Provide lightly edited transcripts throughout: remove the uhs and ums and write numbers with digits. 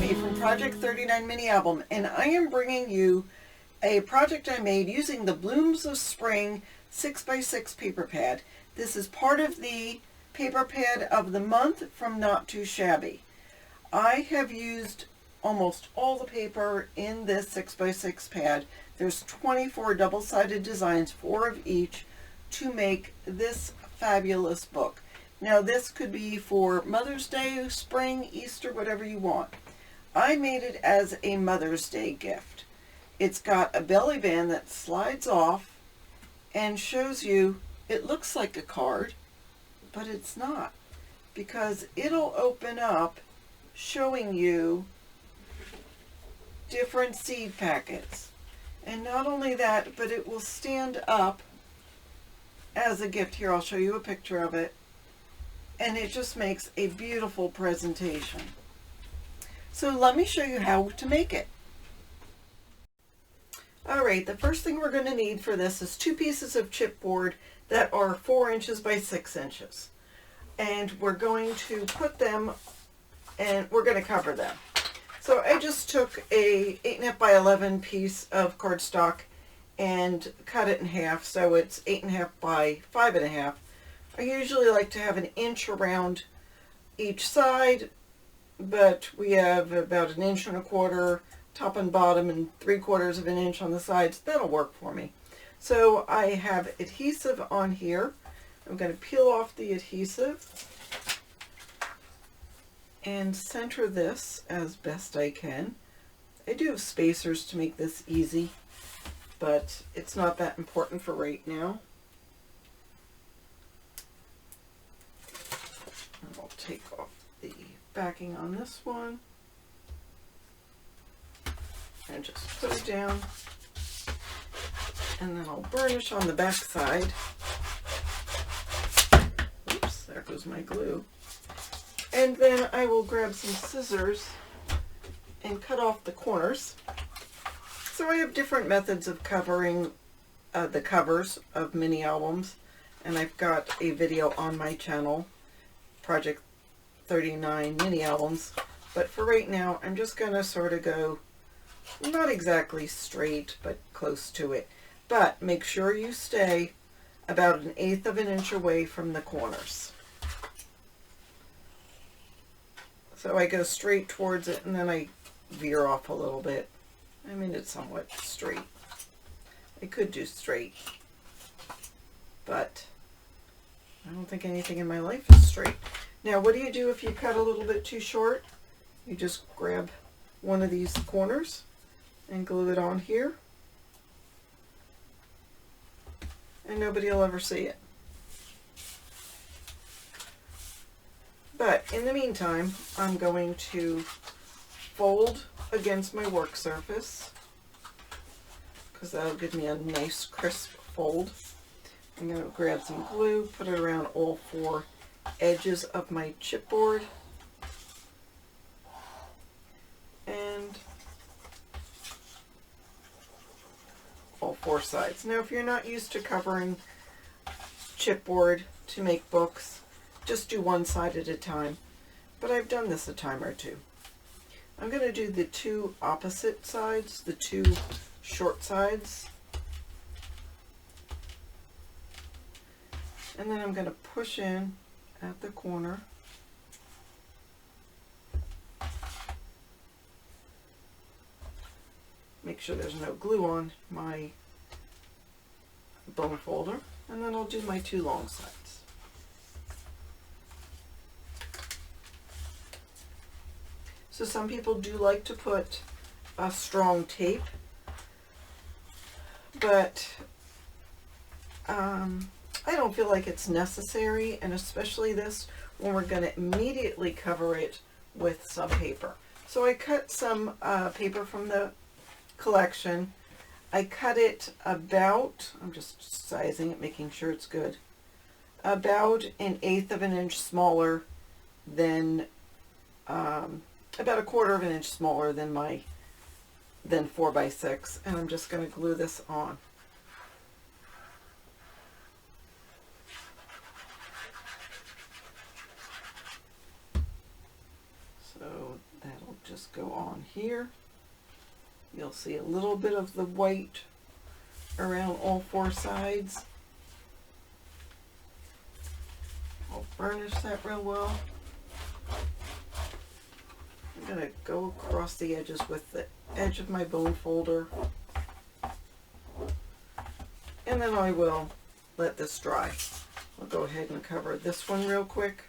Shabby from Project 39 Mini Album, and I am bringing you a project I made using the Blooms of Spring 6x6 paper pad. This is part of the paper pad of the month from Not Too Shabby. I have used almost all the paper in this 6x6 pad. There's 24 double-sided designs, 4 of each, to make this fabulous book. Now this could be for Mother's Day, spring, Easter, whatever you want. I made it as a Mother's Day gift. It's got a belly band that slides off and shows you, it looks like a card, but it's not, because it'll open up showing you different seed packets. And not only that, but it will stand up as a gift. Here, I'll show you a picture of it. And it just makes a beautiful presentation. So let me show you how to make it. Alright, the first thing we're going to need for this is 2 pieces of chipboard that are 4 inches by 6 inches. And we're going to put them, and we're going to cover them. So I just took a 8.5 by 11 piece of cardstock and cut it in half, so it's 8.5 by 5.5. I usually like to have 1 inch around each side, but we have about 1.25 inches top and bottom and 3/4 of an inch on the sides. That'll work for me. So I have adhesive on here. I'm going to peel off the adhesive and center this as best I can. I do have spacers to make this easy, but it's not that important for right now. I'll take off the backing on this one and just put it down, and then I'll burnish on the back side. Oops, there goes my glue. And then I will grab some scissors and cut off the corners. So I have different methods of covering the covers of mini albums, and I've got a video on my channel, Project 39 Mini Albums, but for right now I'm just going to sort of go not exactly straight but close to it, but make sure you stay about 1/8 of an inch away from the corners. So I go straight towards it and then I veer off a little bit. I mean, it's somewhat straight. I could do straight, but I don't think anything in my life is straight. Now, what do you do if you cut a little bit too short? You just grab one of these corners and glue it on here, and nobody will ever see it. But in the meantime, I'm going to fold against my work surface, because that'll give me a nice crisp fold. I'm going to grab some glue, put it around all 4 edges of my chipboard, and all 4 sides. Now, if you're not used to covering chipboard to make books, just do one side at a time, but I've done this a time or two. I'm going to do the 2 opposite sides, the 2 short sides. And then I'm going to push in at the corner. Make sure there's no glue on my bone folder. And then I'll do my 2 long sides. So some people do like to put a strong tape, but I don't feel like it's necessary, and especially this when we're going to immediately cover it with some paper. So I cut some paper from the collection. I cut it about, I'm just sizing it, making sure it's good, about 1/8 of an inch smaller than, about 1/4 of an inch smaller than my 4x6, and I'm just going to glue this on. So that'll just go on here. You'll see a little bit of the white around all four sides. I'll burnish that real well. I'm going to go across the edges with the edge of my bone folder. And then I will let this dry. I'll go ahead and cover this one real quick.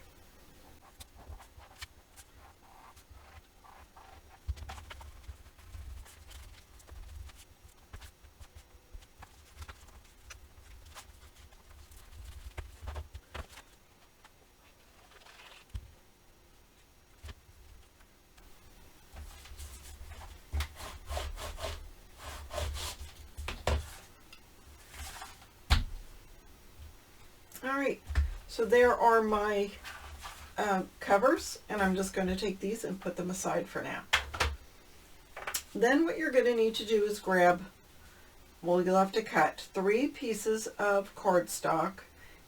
Alright, so there are my covers, and I'm just going to take these and put them aside for now. Then what you're going to need to do is grab, well, you'll have to cut 3 pieces of cardstock.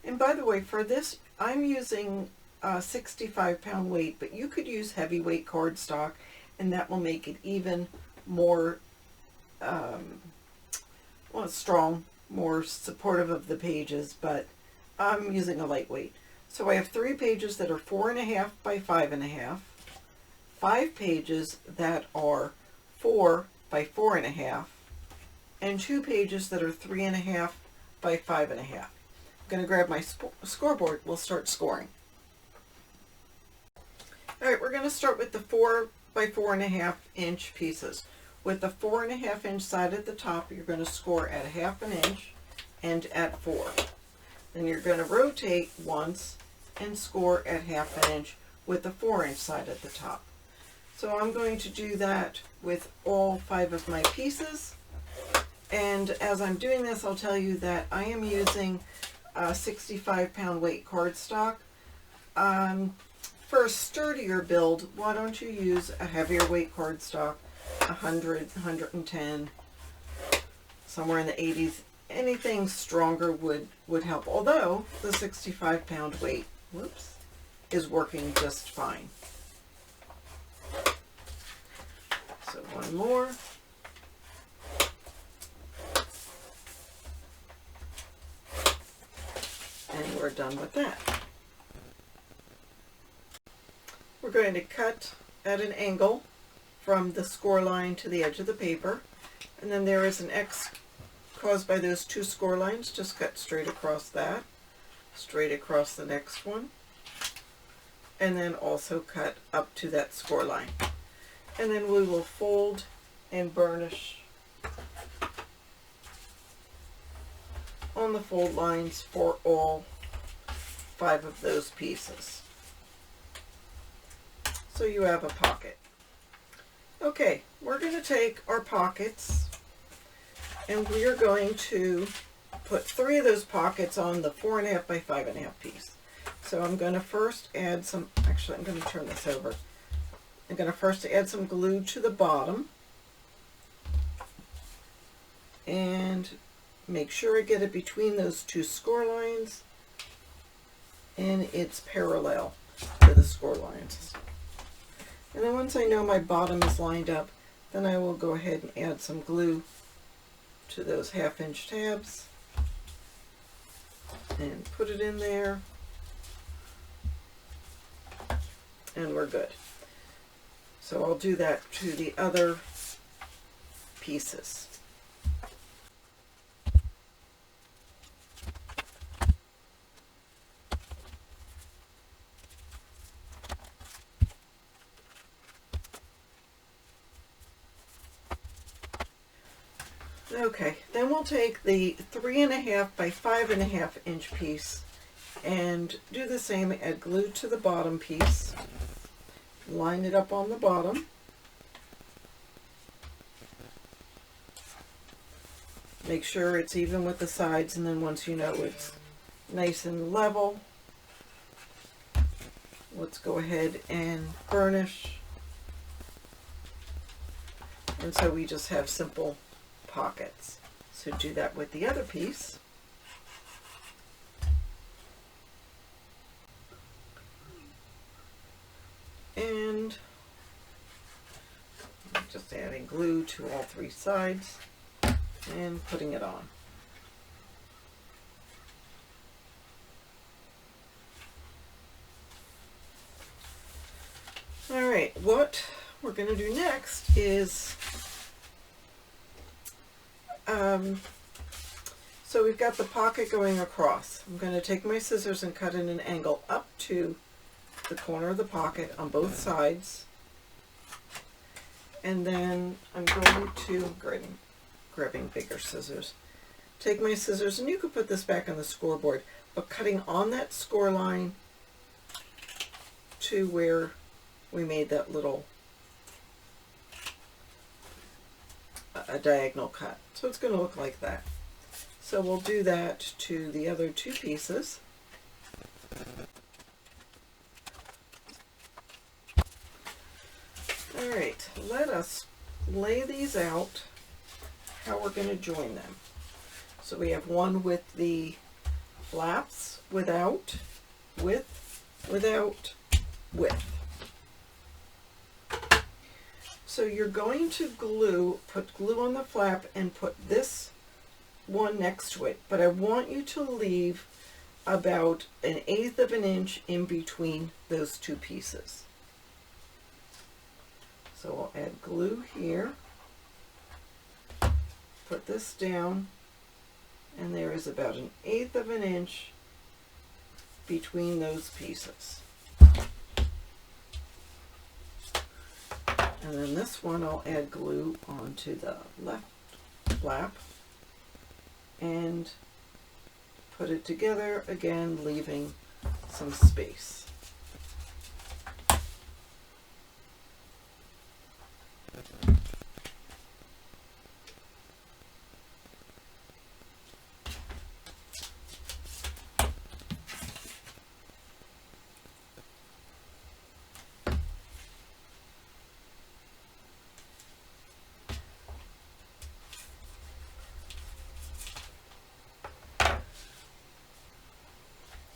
And by the way, for this, I'm using 65-pound weight, but you could use heavyweight cardstock, and that will make it even more well, strong, more supportive of the pages, but I'm using a lightweight. So I have 3 pages that are 4.5 by 5.5, 5 pages that are 4 by 4.5, and 2 pages that are 3.5 by 5.5. I'm going to grab my scoreboard. We'll start scoring. Alright, we're going to start with the 4 by 4.5 inch pieces. With the 4.5 inch side at the top, you're going to score at 1/2 inch and at 4. Then you're going to rotate once and score at 1/2 inch with the 4-inch side at the top. So I'm going to do that with all 5 of my pieces. And as I'm doing this, I'll tell you that I am using 65-pound weight cardstock. For a sturdier build, why don't you use a heavier weight cardstock, 100, 110, somewhere in the 80s. Anything stronger would help, although the 65-pound weight, whoops, is working just fine. So one more. And we're done with that. We're going to cut at an angle from the score line to the edge of the paper, and then there is an X caused by those 2 score lines. Just cut straight across that, straight across the next one, and then also cut up to that score line. And then we will fold and burnish on the fold lines for all 5 of those pieces. So you have a pocket. Okay, we're going to take our pockets and we are going to put 3 of those pockets on the 4.5 by 5.5 piece. So I'm going to first add some, actually I'm going to turn this over. I'm going to first add some glue to the bottom and make sure I get it between those 2 score lines and it's parallel to the score lines. And then once I know my bottom is lined up, then I will go ahead and add some glue to those 1/2 inch tabs and put it in there, and we're good. So I'll do that to the other pieces. Okay, then we'll take the 3.5 by 5.5 inch piece and do the same. Add glue to the bottom piece, line it up on the bottom, make sure it's even with the sides, and then once you know it's nice and level, let's go ahead and burnish. And so we just have simple pockets. So do that with the other piece. And applying glue to all three sides and putting it on. Alright, what we're going to do next is, so we've got the pocket going across. I'm going to take my scissors and cut in an angle up to the corner of the pocket on both sides. And then I'm going to, grabbing bigger scissors, take my scissors, and you could put this back on the scoreboard, but cutting on that score line to where we made that little a diagonal cut. So it's going to look like that. So we'll do that to the other two pieces. Alright, let us lay these out how we're going to join them. So we have one with the flaps without, with, without, with. So you're going to put glue on the flap and put this one next to it, but I want you to leave about 1/8 of an inch in between those two pieces. So we'll add glue here, put this down, and there is about 1/8 of an inch between those pieces. And then this one I'll add glue onto the left flap and put it together again, leaving some space.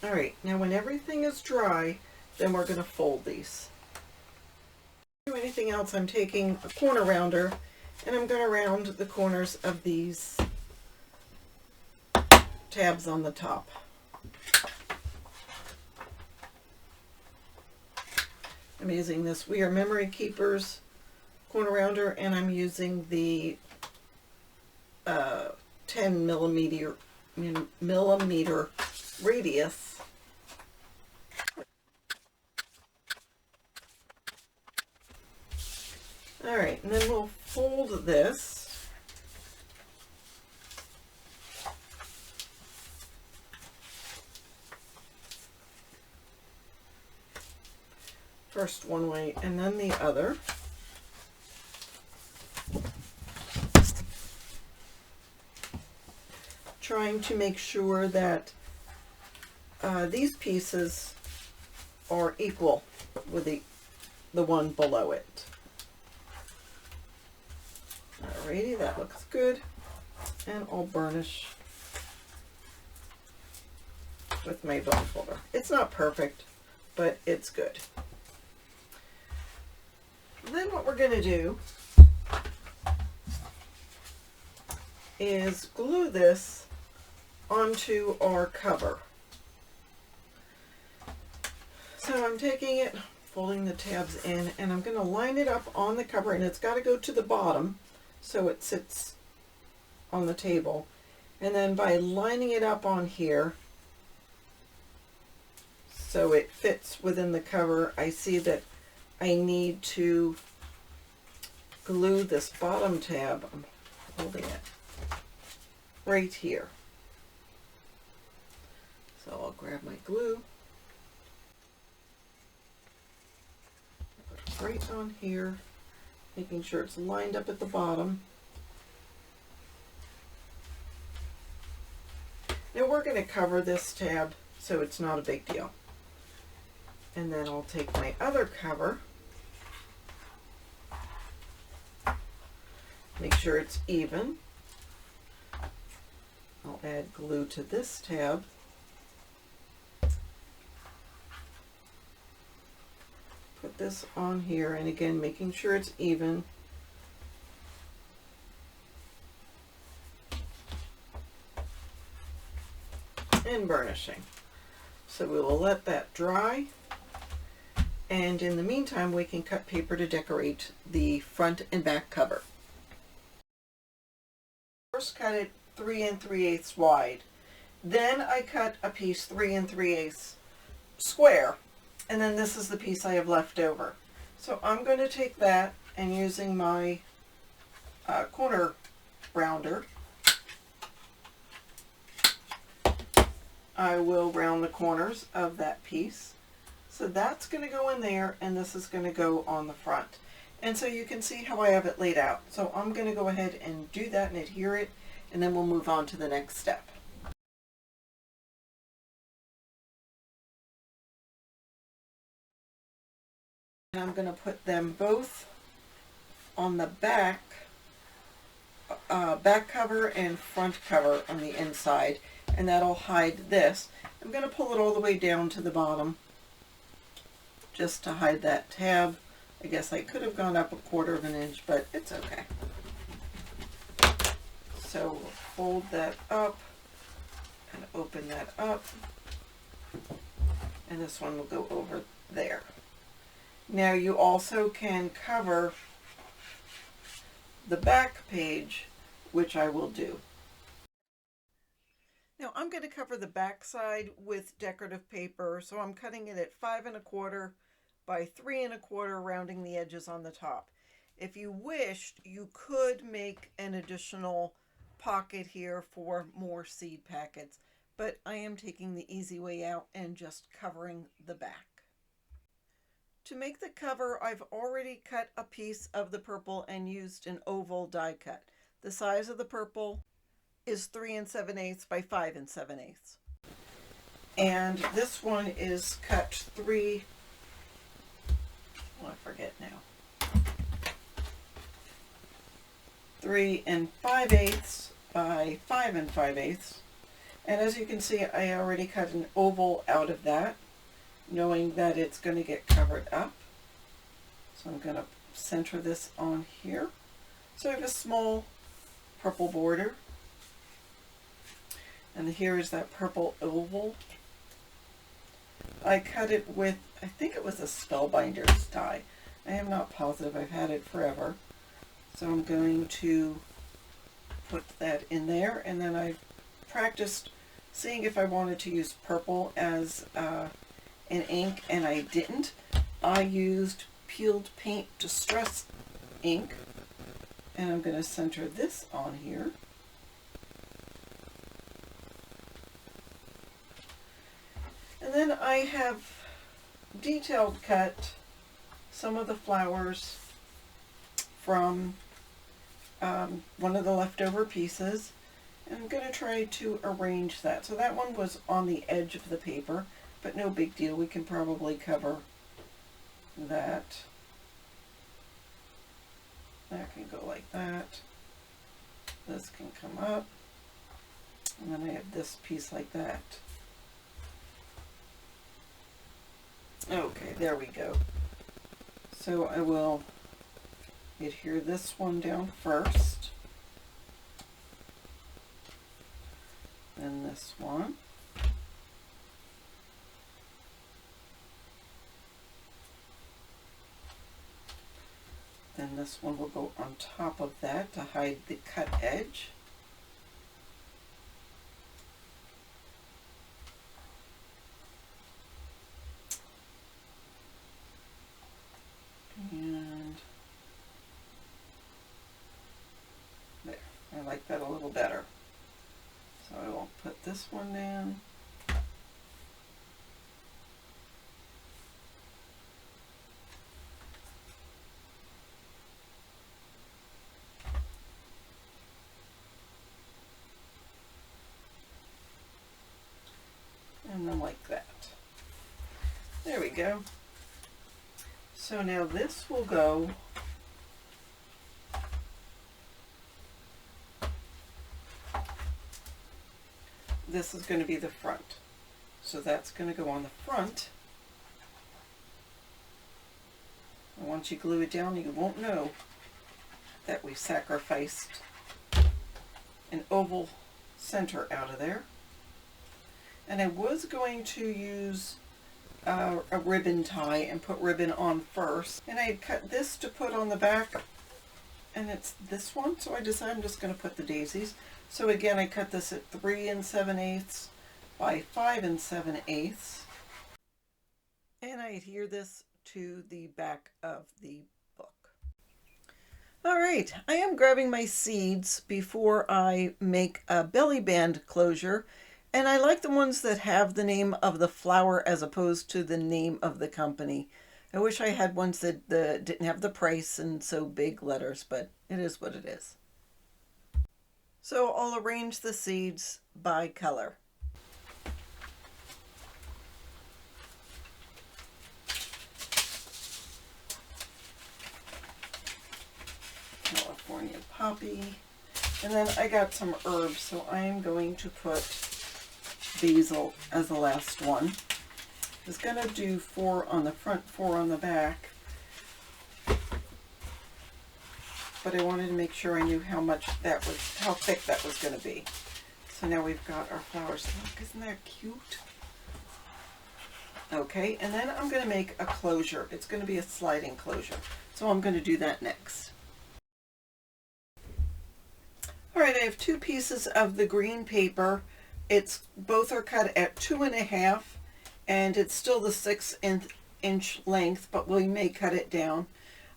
All right, now when everything is dry, then we're going to fold these. Do anything else, I'm taking a corner rounder and I'm going to round the corners of these tabs on the top. I'm using this We Are Memory Keepers corner rounder, and I'm using the 10 millimeter radius. All right, and then we'll fold this. First one way and then the other. Trying to make sure that these pieces are equal with the one below it. Alrighty, that looks good. And I'll burnish with my bone folder. It's not perfect, but it's good. Then what we're going to do is glue this onto our cover. So I'm taking it, folding the tabs in, and I'm going to line it up on the cover, and it's got to go to the bottom so it sits on the table. And then by lining it up on here so it fits within the cover, I see that I need to glue this bottom tab, I'm holding it, right here. So I'll grab my glue, put it right on here, making sure it's lined up at the bottom. Now we're going to cover this tab so it's not a big deal. And then I'll take my other cover, make sure it's even. I'll add glue to this tab. Put this on here, and again making sure it's even. and burnishing. So we will let that dry, and in the meantime we can cut paper to decorate the front and back cover. First cut it 3 3/8 wide. Then I cut a piece 3 3/8 square, and then this is the piece I have left over. So I'm going to take that, and using my corner rounder, I will round the corners of that piece. So that's going to go in there, and this is going to go on the front. And so you can see how I have it laid out. So I'm going to go ahead and do that and adhere it, and then we'll move on to the next step. And I'm going to put them both on the back cover and front cover on the inside, and that'll hide this. I'm going to pull it all the way down to the bottom just to hide that tab. I guess I could have gone up 1/4 of an inch, but it's okay. So we'll fold that up and open that up, and this one will go over there. Now you also can cover the back page, which I will do. Now I'm going to cover the back side with decorative paper, so I'm cutting it at 5 1/4 by 3 1/4, rounding the edges on the top. If you wished, you could make an additional pocket here for more seed packets, but I am taking the easy way out and just covering the back. To make the cover, I've already cut a piece of the purple and used an oval die cut. The size of the purple is 3 7/8 by 5 7/8. And this one is cut 3, well, I forget now, 3 5/8 by 5 5/8. And as you can see, I already cut an oval out of that, knowing that it's going to get covered up. So I'm going to center this on here. So I have a small purple border, and here is that purple oval. I cut it with, I think it was a Spellbinders die. I am not positive, I've had it forever. So I'm going to put that in there, and then I practiced seeing if I wanted to use purple as an ink, and I didn't. I used peeled paint distress ink, and I'm going to center this on here. And then I have detailed cut some of the flowers from one of the leftover pieces, and I'm going to try to arrange that. So that one was on the edge of the paper, but no big deal. We can probably cover that. That can go like that. This can come up. And then I have this piece like that. Okay, there we go. So I will adhere this one down first. Then this one. Then this one will go on top of that to hide the cut edge. And there, I like that a little better. So I will put this one down. And then like that. There we go. So now this will go this is going to be the front. So that's going to go on the front. And once you glue it down, you won't know that we sacrificed an oval center out of there. And I was going to use a ribbon tie and put ribbon on first. And I had cut this to put on the back, and it's this one, so I decided I'm just going to put the daisies. So again, I cut this at 3 7/8 by 5 7/8. And I adhere this to the back of the book. All right, I am grabbing my seeds before I make a belly band closure. And I like the ones that have the name of the flower as opposed to the name of the company. I wish I had ones that didn't have the price and so big letters, but it is what it is. So I'll arrange the seeds by color. California poppy. And then I got some herbs, so I am going to put basil as the last one. I was going to do 4 on the front, 4 on the back, but I wanted to make sure I knew how thick that was going to be. So now we've got our flowers. Look, isn't that cute? Okay, and then I'm going to make a closure. It's going to be a sliding closure, so I'm going to do that next. All right, I have 2 pieces of the green paper. Both are cut at 2.5, and it's still the 6-inch length, but we may cut it down.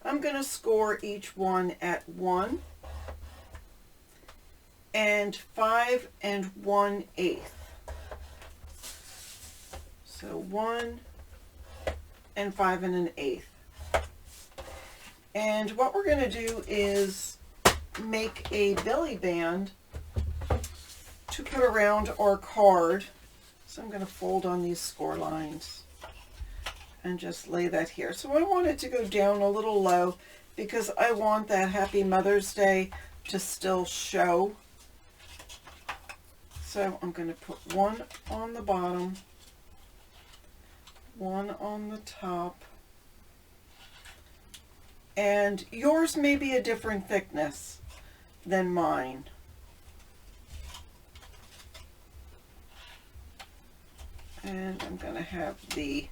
I'm going to score each one at 1 and 5 1/8. So 1 and 5 1/8. And what we're going to do is make a belly band to put around our card. So I'm going to fold on these score lines and just lay that here. So I want it to go down a little low because I want that Happy Mother's Day to still show. So I'm going to put 1 on the bottom, 1 on the top, and yours may be a different thickness than mine. And I'm going to have the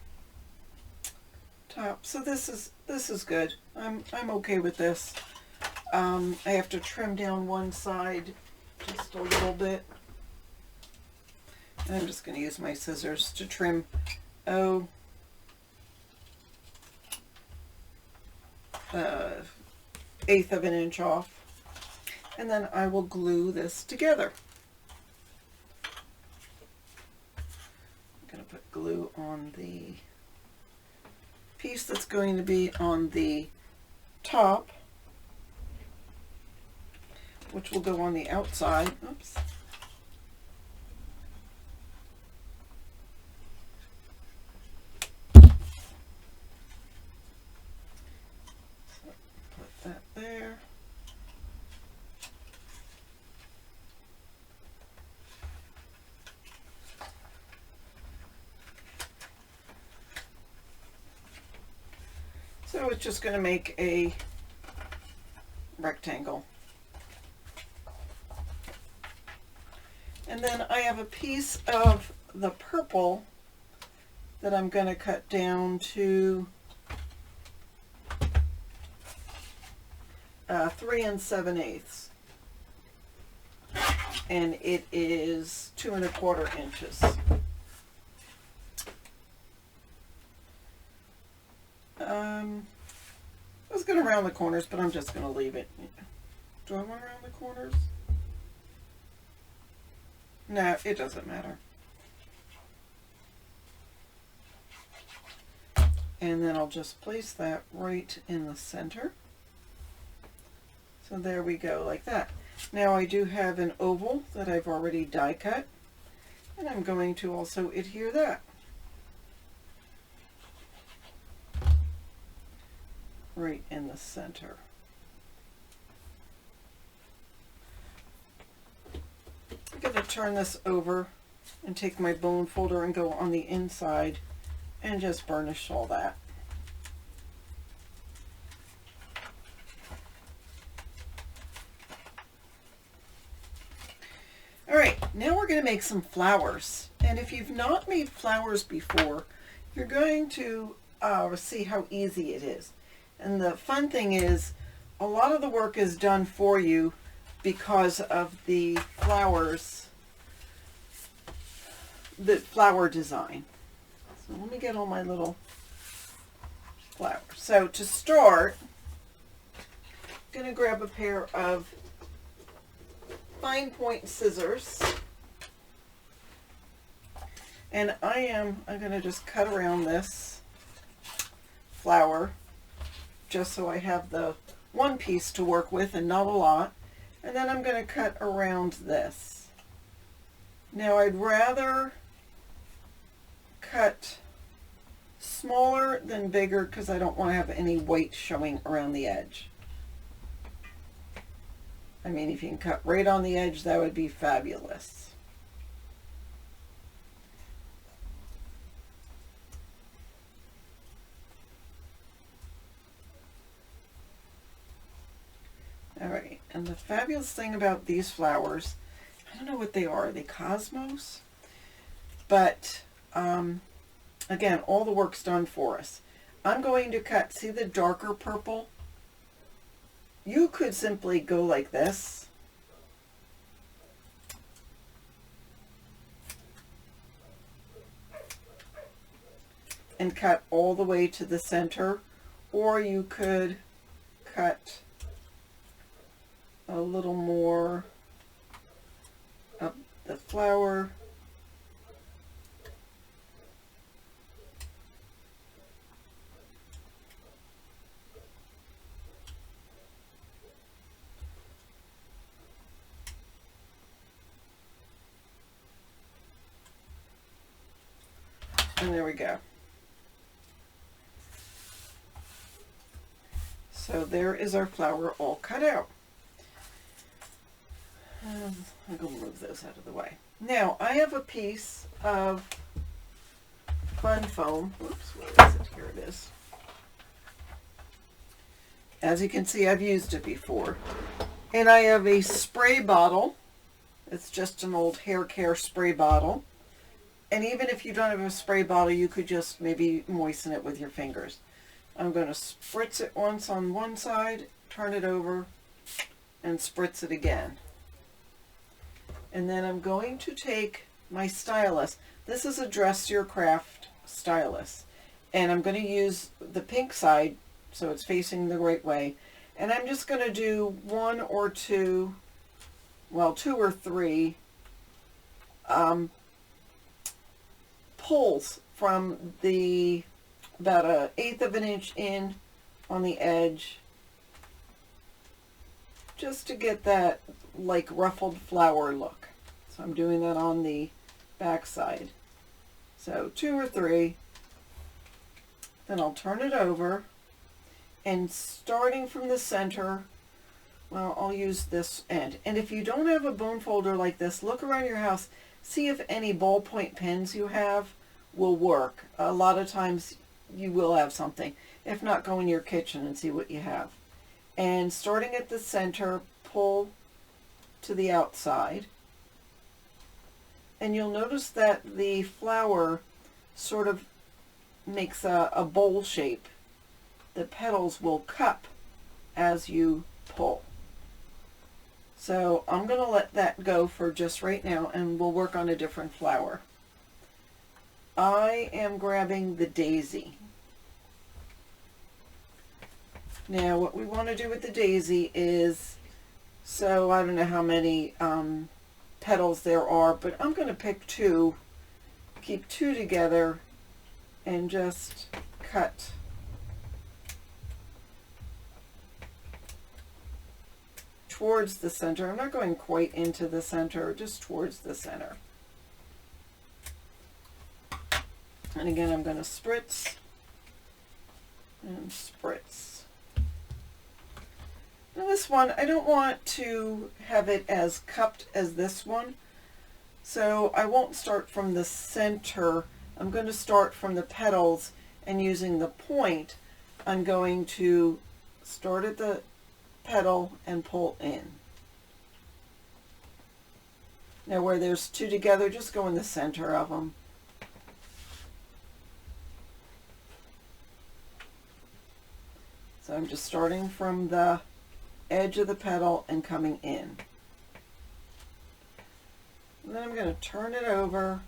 top. So this is good. I'm okay with this. I have to trim down one side just a little bit. And I'm just going to use my scissors to trim 1/8 of an inch off. And then I will glue this together. Put glue on the piece that's going to be on the top, which will go on the outside. Oops. So put that there. So it's just going to make a rectangle. And then I have a piece of the purple that I'm going to cut down to 3 7/8. And it is 2 1/4 inches. I was going to round the corners, but I'm just going to leave it. Do I want to round the corners? No, it doesn't matter. And then I'll just place that right in the center. So there we go, like that. Now I do have an oval that I've already die cut, and I'm going to also adhere that right in the center. I'm going to turn this over and take my bone folder and go on the inside and just burnish all that. All right, now we're going to make some flowers. And if you've not made flowers before, you're going to see how easy it is. And the fun thing is, a lot of the work is done for you because of the flowers, the flower design. So let me get all my little flowers. So to start, I'm going to grab a pair of fine point scissors, and I'm going to just cut around this flower just so I have the one piece to work with and not a lot. And then I'm going to cut around this. Now I'd rather cut smaller than bigger because I don't want to have any white showing around the edge. I mean, if you can cut right on the edge, that would be fabulous. All right, and the fabulous thing about these flowers, I don't know what they are they cosmos? But, again, all the work's done for us. I'm going to cut, see the darker purple? You could simply go like this. And cut all the way to the center, or you could cut a little more of the flower. And there we go. So there is our flower all cut out. I'm going to move those out of the way. Now I have a piece of fun foam. Oops, where is it? Here it is. As you can see, I've used it before. And I have a spray bottle. It's just an old hair care spray bottle. And even if you don't have a spray bottle, you could just maybe moisten it with your fingers. I'm going to spritz it once on one side, turn it over, and spritz it again. And then I'm going to take my stylus. This is a Dress Your Craft stylus. And I'm going to use the pink side, so it's facing the right way. And I'm just going to do one or two, well, two or three pulls from the about 1/8 of an inch in on the edge, just to get that like ruffled flower look. So I'm doing that on the back side. So 2 or 3, then I'll turn it over, and starting from the center, well, I'll use this end. And if you don't have a bone folder like this, look around your house, see if any ballpoint pens you have will work. A lot of times you will have something. If not, go in your kitchen and see what you have. And starting at the center, pull to the outside. And you'll notice that the flower sort of makes a bowl shape. The petals will cup as you pull. So I'm going to let that go for just right now, and we'll work on a different flower. I am grabbing the daisy. Now what we want to do with the daisy is, so I don't know how many petals there are, but I'm going to pick 2, keep 2 together, and just cut towards the center. I'm not going quite into the center, just towards the center. And again, I'm going to spritz and spritz. Now this one, I don't want to have it as cupped as this one, so I won't start from the center. I'm going to start from the petals, and using the point, I'm going to start at the petal and pull in. Now where there's two together, just go in the center of them. So I'm just starting from the edge of the petal and coming in. And then I'm going to turn it over,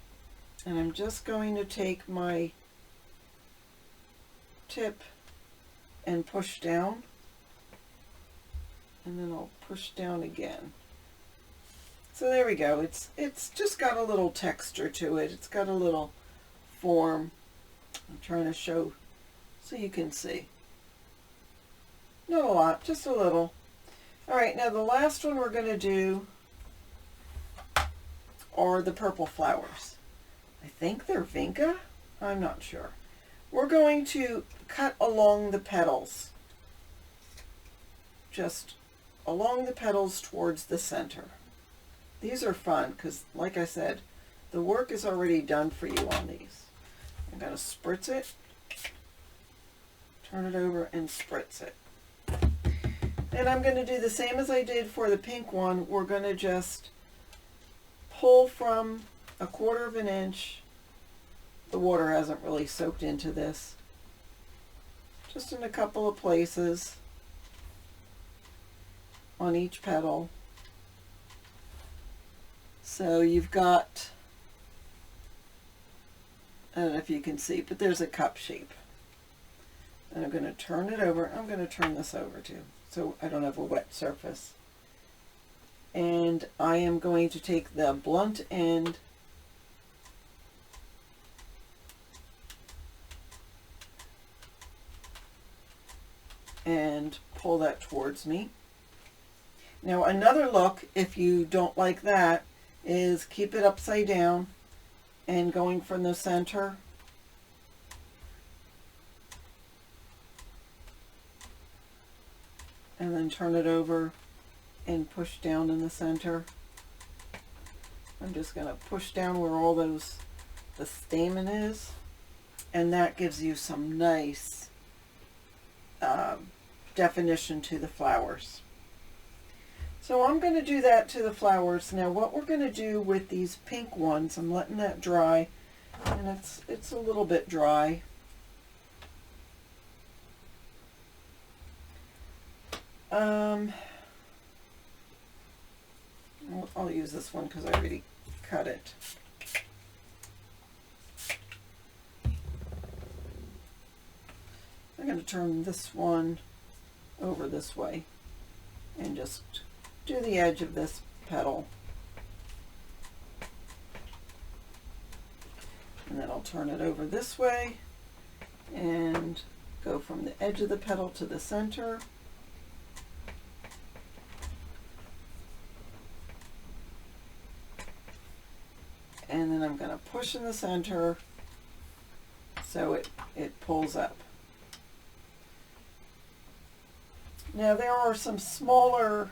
and I'm just going to take my tip and push down, and then I'll push down again. So there we go. It's just got a little texture to it. It's got a little form. I'm trying to show so you can see. Not a lot, just a little. All right, now the last one we're going to do are the purple flowers. I think they're vinca. I'm not sure. We're going to cut along the petals. Just along the petals towards the center. These are fun because, like I said, the work is already done for you on these. I'm going to spritz it, turn it over and spritz it. And I'm going to do the same as I did for the pink one. We're going to just pull from 1/4 of an inch. The water hasn't really soaked into this. Just in a couple of places on each petal. So you've got, I don't know if you can see, but there's a cup shape. And I'm going to turn it over. I'm going to turn this over too, so I don't have a wet surface. And I am going to take the blunt end and pull that towards me. Now another look, if you don't like that, is keep it upside down and going from the center. And then turn it over and push down in the center. I'm just going to push down where all the stamen is, and that gives you some nice definition to the flowers. So I'm going to do that to the flowers. Now what we're going to do with these pink ones, I'm letting that dry, and it's a little bit dry. I'll use this one because I already cut it. I'm going to turn this one over this way and just do the edge of this petal. And then I'll turn it over this way and go from the edge of the petal to the center. And then I'm going to push in the center so it pulls up. Now there are some smaller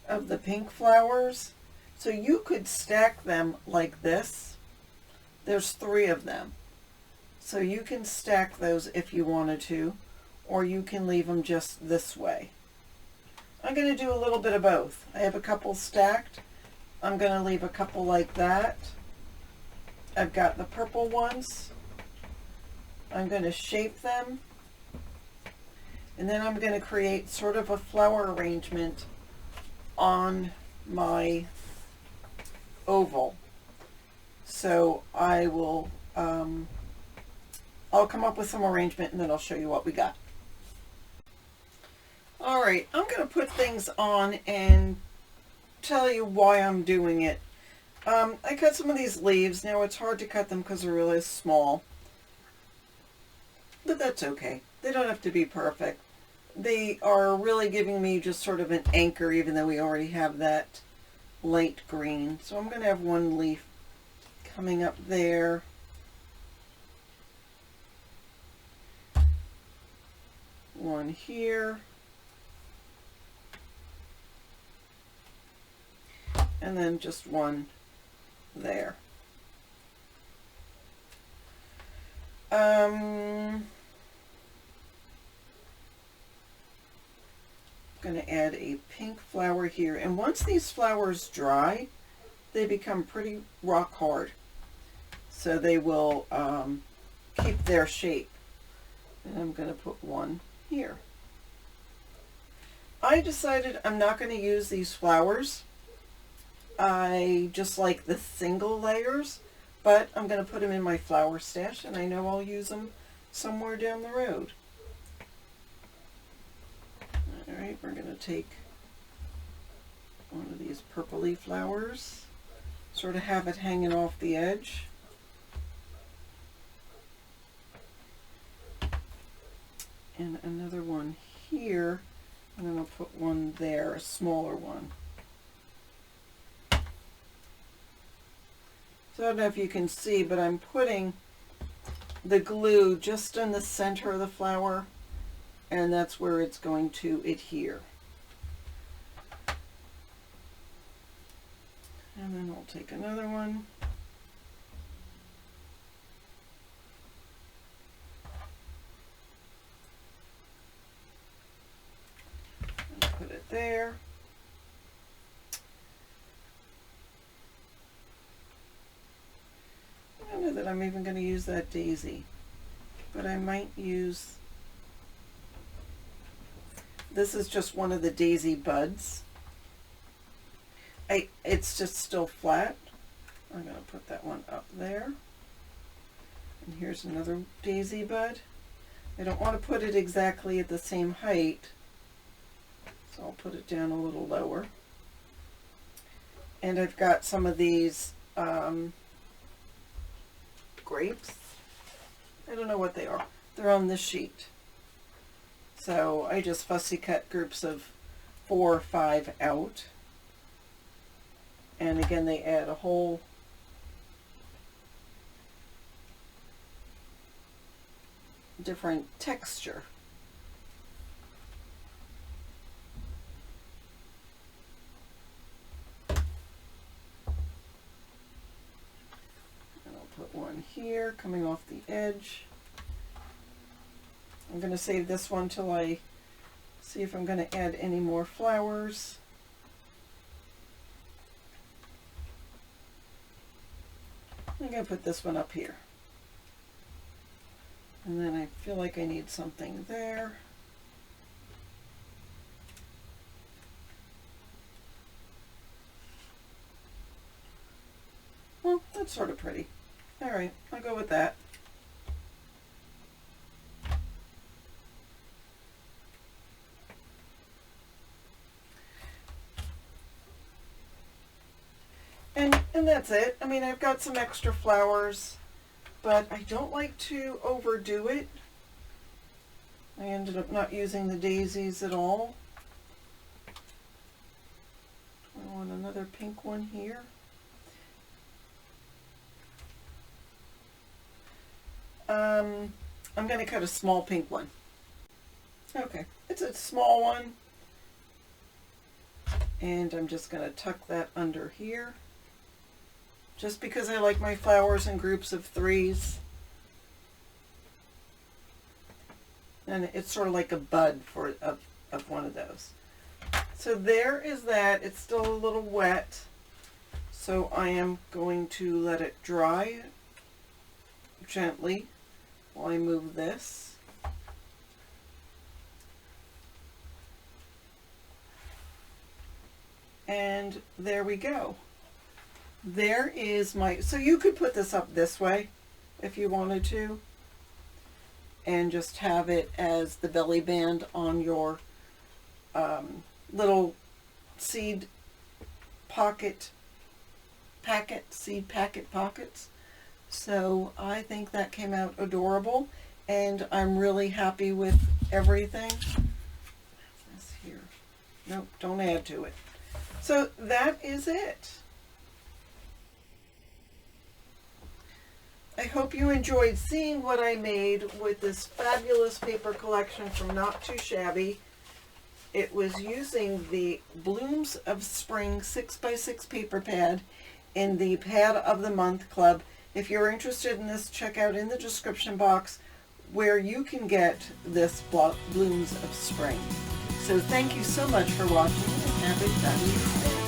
of the pink flowers, so you could stack them like this. There's 3 of them. So you can stack those if you wanted to, or you can leave them just this way. I'm going to do a little bit of both. I have a couple stacked. I'm going to leave a couple like that. I've got the purple ones. I'm going to shape them. And then I'm going to create sort of a flower arrangement on my oval. So I will, I'll come up with some arrangement and then I'll show you what we got. All right, I'm going to put things on and tell you why I'm doing it. I cut some of these leaves. Now it's hard to cut them because they're really small, but that's okay. They don't have to be perfect. They are really giving me just sort of an anchor, even though we already have that light green. So I'm going to have one leaf coming up there. One here. And then just one there. I'm going to add a pink flower here, and once these flowers dry, they become pretty rock hard. So they will keep their shape. And I'm going to put one here. I decided I'm not going to use these flowers. I just like the single layers, but I'm going to put them in my flower stash, and I know I'll use them somewhere down the road. Alright, we're going to take one of these purpley flowers, sort of have it hanging off the edge. And another one here, and then I'll put one there, a smaller one. So I don't know if you can see, but I'm putting the glue just in the center of the flower, and that's where it's going to adhere. And then I'll take another one. Put it there. I don't know that I'm even going to use that daisy, but I might use, this is just one of the daisy buds. It's just still flat. I'm going to put that one up there. And here's another daisy bud. I don't want to put it exactly at the same height, so I'll put it down a little lower. And I've got some of these grapes. I don't know what they are. They're on this sheet. So I just fussy cut groups of 4 or 5 out. And again, they add a whole different texture. Put one here coming off the edge. I'm going to save this one till I see if I'm going to add any more flowers. I'm going to put this one up here. And then I feel like I need something there. Well, that's sort of pretty. All right, I'll go with that. And that's it. I mean, I've got some extra flowers, but I don't like to overdo it. I ended up not using the daisies at all. I want another pink one here. I'm going to cut a small pink one. Okay, it's a small one. And I'm just going to tuck that under here. Just because I like my flowers in groups of 3s. And it's sort of like a bud of one of those. So there is that. It's still a little wet. So I am going to let it dry gently while I move this. And there we go. There is my, so you could put this up this way if you wanted to, and just have it as the belly band on your little seed seed packet pockets. So I think that came out adorable, and I'm really happy with everything. This here. Nope, don't add to it. So that is it. I hope you enjoyed seeing what I made with this fabulous paper collection from Not Too Shabby. It was using the Blooms of Spring 6x6 paper pad in the Pad of the Month Club. If you're interested in this, check out in the description box where you can get this Blooms of Spring. So thank you so much for watching, and have a fabulous day.